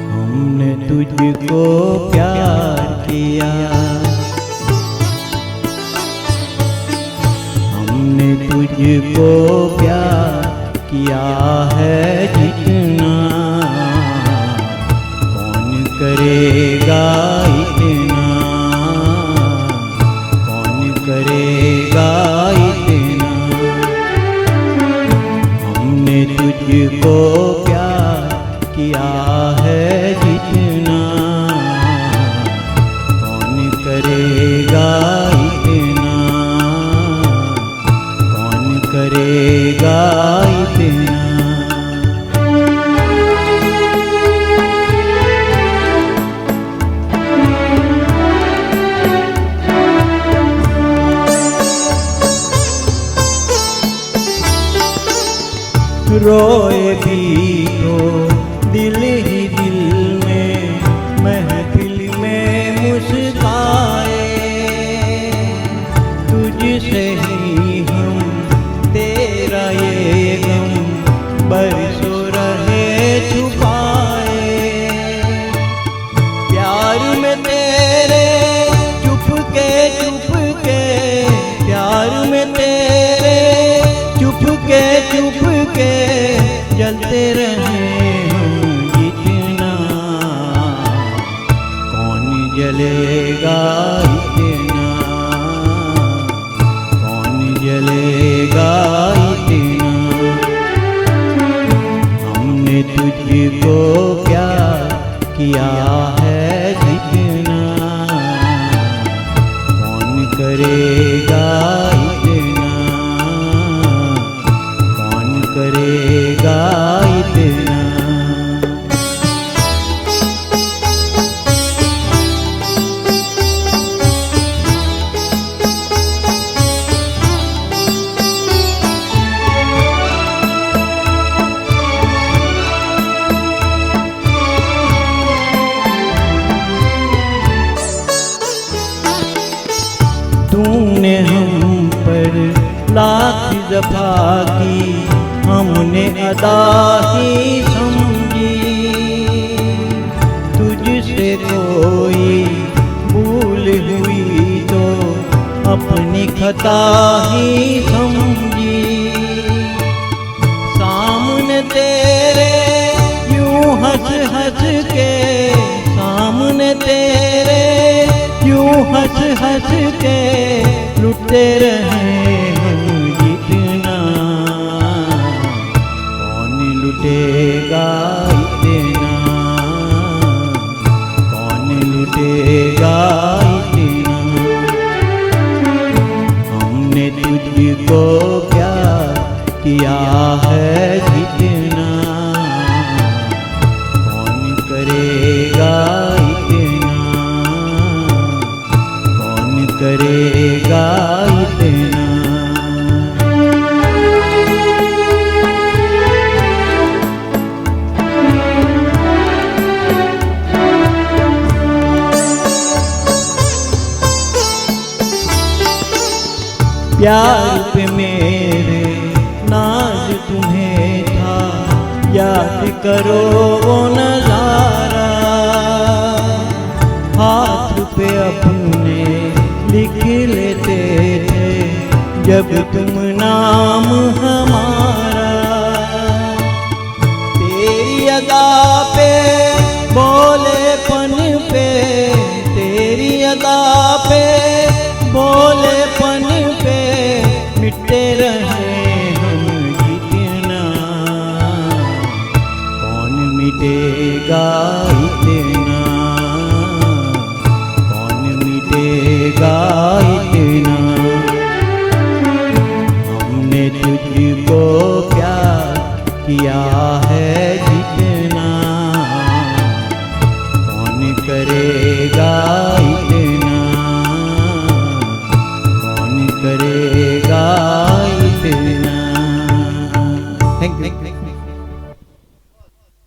हमने तुझको प्यार किया, हमने तुझको प्यार किया है जितना, कौन करेगा इतना, कौन करेगा इतना। हमने तुझको प्यार किया है जितना, कौन करेगा इतना, कौन करेगा इतना। रोए भी तो दिल ही दिल में, महफिल में मुस्काए, तुझसे ही हम तेरा ये गम बरसों रहे छुपाए। प्यार में तेरे चुपके चुपके, प्यार में तेरे चुपके चुपके जलते रहे हम जितना, कौन जलेगा इतना, कौन जलेगा इतना। हमने तुझको प्यार किया है जितना, कौन करेगा इतना, कौन करेगा इतना। तूने हम पर लाख दफा की, हमने अदा ही समझी, तुझसे कोई भूल हुई तो अपनी खता ही समझी। सामने तेरे यूं हंस हंस के, सामने तेरे यूं हंस हंस के लुटते रहे हम जितना, कौन लुटेगा इतना, कौन लुटेगा इतना। हमने तुझको प्यार किया है जितना, कौन करेगा इतना, कौन करेगा इतना। प्यार पे मेरे नाज तुम्हें था, याद करो वो नजारा, हाथ पे अपने लिख लेते थे जब तुम नाम हमारा। तेरी अदा पे बोलेपन पे, तेरी अदा पे बोलेपन पे मिटते रहे हम जितना, कौन मिटेगा